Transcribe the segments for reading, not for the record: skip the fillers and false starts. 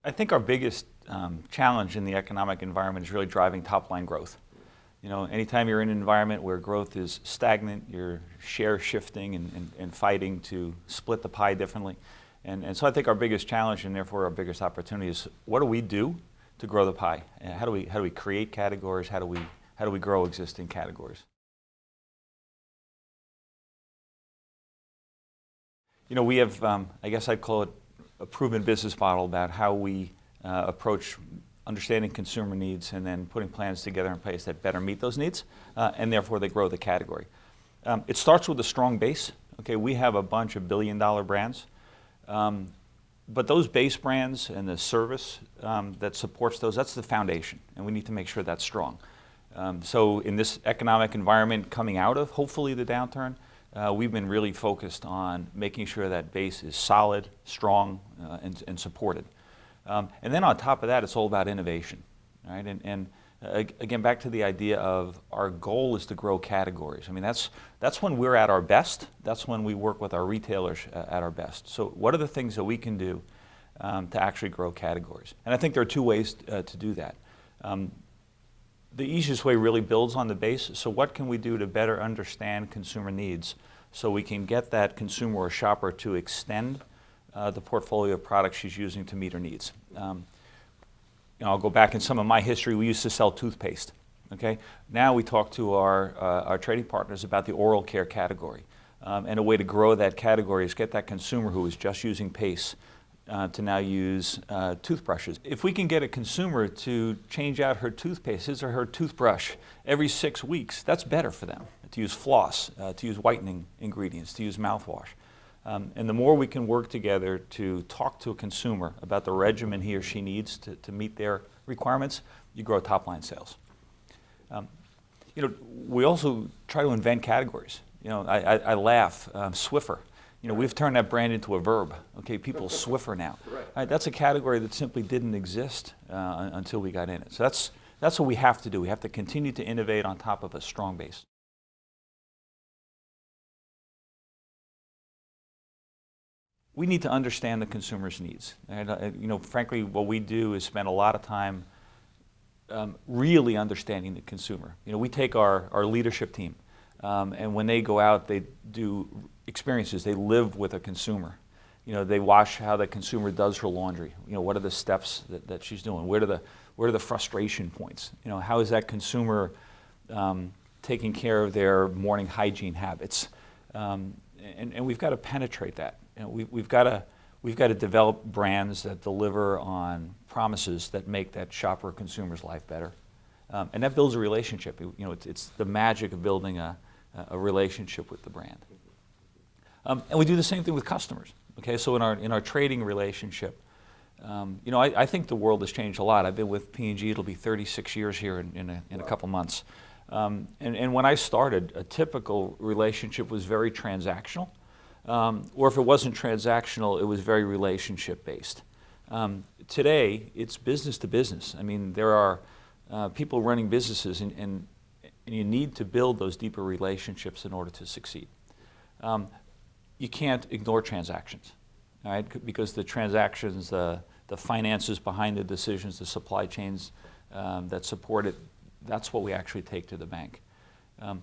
I think our biggest challenge in the economic environment is really driving top-line growth. You know, anytime you're in an environment where growth is stagnant, you're share shifting and fighting to split the pie differently. And so I think our biggest challenge, and therefore our biggest opportunity, is what do we do to grow the pie? And how do we create categories? How do we grow existing categories? You know, we have, I guess I'd call it a proven business model about how we approach understanding consumer needs and then putting plans together in place that better meet those needs, and therefore they grow the category. It starts with a strong base. Okay, we have a bunch of billion-dollar brands, but those base brands and the service that supports those, that's the foundation, and we need to make sure that's strong. So in this economic environment coming out of, hopefully, the downturn, we've been really focused on making sure that base is solid, strong, and supported. And then on top of that, it's all about innovation, right? And again, back to the idea of our goal is to grow categories. I mean, that's when we're at our best. That's when we work with our retailers at our best. So what are the things that we can do to actually grow categories? And I think there are two ways to do that. The easiest way really builds on the base. So what can we do to better understand consumer needs so we can get that consumer or shopper to extend the portfolio of products she's using to meet her needs? You know, I'll go back in some of my history. We used to sell toothpaste. Okay, now we talk to our trading partners about the oral care category, and a way to grow that category is get that consumer who is just using paste to now use toothbrushes. If we can get a consumer to change out her toothpaste, his or her toothbrush, every 6 weeks, that's better for them. To use floss, to use whitening ingredients, to use mouthwash. And the more we can work together to talk to a consumer about the regimen he or she needs to meet their requirements, you grow top-line sales. You know, we also try to invent categories. You know, I laugh, Swiffer. You know, we've turned that brand into a verb. Okay, people Swiffer now. Right, that's a category that simply didn't exist until we got in it. So that's what we have to do. We have to continue to innovate on top of a strong base. We need to understand the consumer's needs. And, you know, frankly, what we do is spend a lot of time really understanding the consumer. You know, we take our leadership team, and when they go out, they do experiences. They live with a consumer. You know, they watch how the consumer does her laundry. You know, what are the steps that she's doing? Where are the frustration points? You know, how is that consumer taking care of their morning hygiene habits? And we've got to penetrate that. You know, we've got to develop brands that deliver on promises that make that shopper consumer's life better, and that builds a relationship. You know, it's the magic of building a relationship with the brand. And we do the same thing with customers. Okay, so in our trading relationship, you know, I think the world has changed a lot. I've been with P&G; it'll be 36 years here in a couple months. And when I started, a typical relationship was very transactional. Or if it wasn't transactional, it was very relationship based. Today, it's business to business. I mean, there are people running businesses, and you need to build those deeper relationships in order to succeed. You can't ignore transactions, all right? Because the transactions, the finances behind the decisions, the supply chains that support it, that's what we actually take to the bank.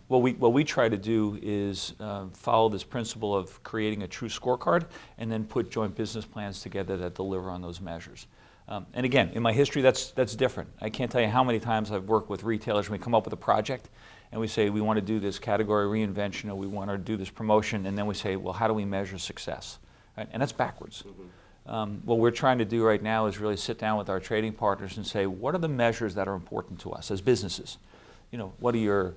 What we try to do is follow this principle of creating a true scorecard and then put joint business plans together that deliver on those measures. And again, in my history, that's different. I can't tell you how many times I've worked with retailers when we come up with a project and we say we want to do this category reinvention or we want to do this promotion, and then we say, well, how do we measure success? Right? And that's backwards. What we're trying to do right now is really sit down with our trading partners and say, what are the measures that are important to us as businesses? You know, what are your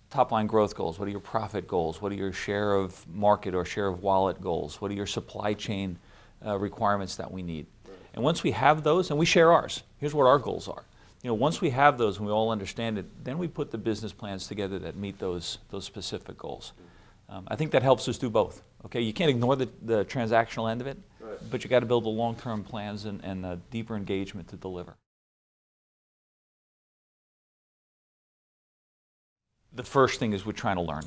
top-line growth goals? What are your profit goals? What are your share of market or share of wallet goals? What are your supply chain requirements that we need? And once we have those, and we share ours, here's what our goals are. You know, once we have those and we all understand it, then we put the business plans together that meet those specific goals. I think that helps us do both. Okay, you can't ignore the transactional end of it, but you got to build the long-term plans and the deeper engagement to deliver. The first thing is we're trying to learn.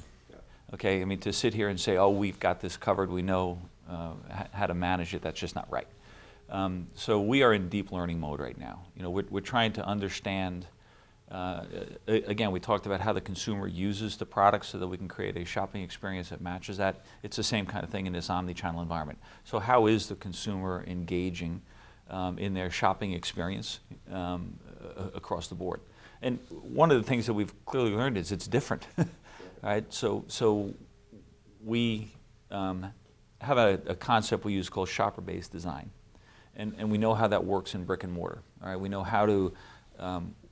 Okay, I mean, to sit here and say, oh, we've got this covered, we know how to manage it, that's just not right. So we are in deep learning mode right now. You know, we're trying to understand. Again, we talked about how the consumer uses the product so that we can create a shopping experience that matches that. It's the same kind of thing in this omni-channel environment. So how is the consumer engaging in their shopping experience across the board? And one of the things that we've clearly learned is it's different. Right? So we have a concept we use called shopper-based design. And we know how that works in brick and mortar. All right? We know how to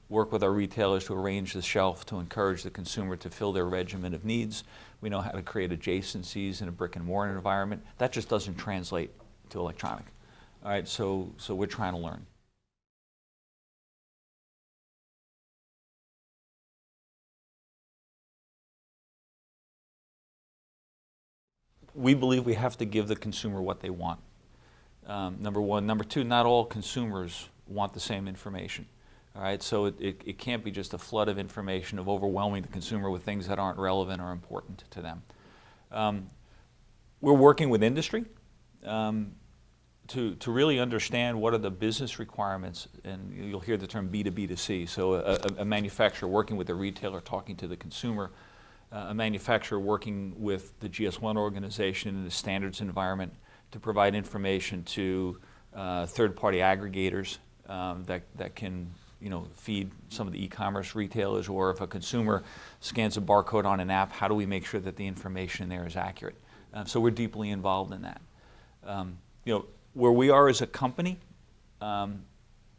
work with our retailers to arrange the shelf to encourage the consumer to fill their regimen of needs. We know how to create adjacencies in a brick and mortar environment. That just doesn't translate to electronic. All right, so we're trying to learn. We believe we have to give the consumer what they want. Number one. Number two, not all consumers want the same information. All right, so it can't be just a flood of information of overwhelming the consumer with things that aren't relevant or important to them. We're working with industry to really understand what are the business requirements, and you'll hear the term B2B2C, so a manufacturer working with a retailer talking to the consumer, a manufacturer working with the GS1 organization in the standards environment to provide information to third-party aggregators that can feed some of the e-commerce retailers, or if a consumer scans a barcode on an app, how do we make sure that the information there is accurate? So we're deeply involved in that. Where we are as a company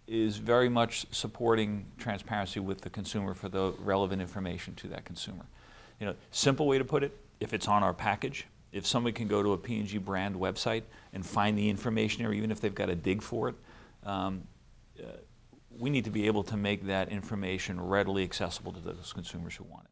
is very much supporting transparency with the consumer for the relevant information to that consumer. Simple way to put it, if it's on our package, if somebody can go to a P&G brand website and find the information there, even if they've got to dig for it, we need to be able to make that information readily accessible to those consumers who want it.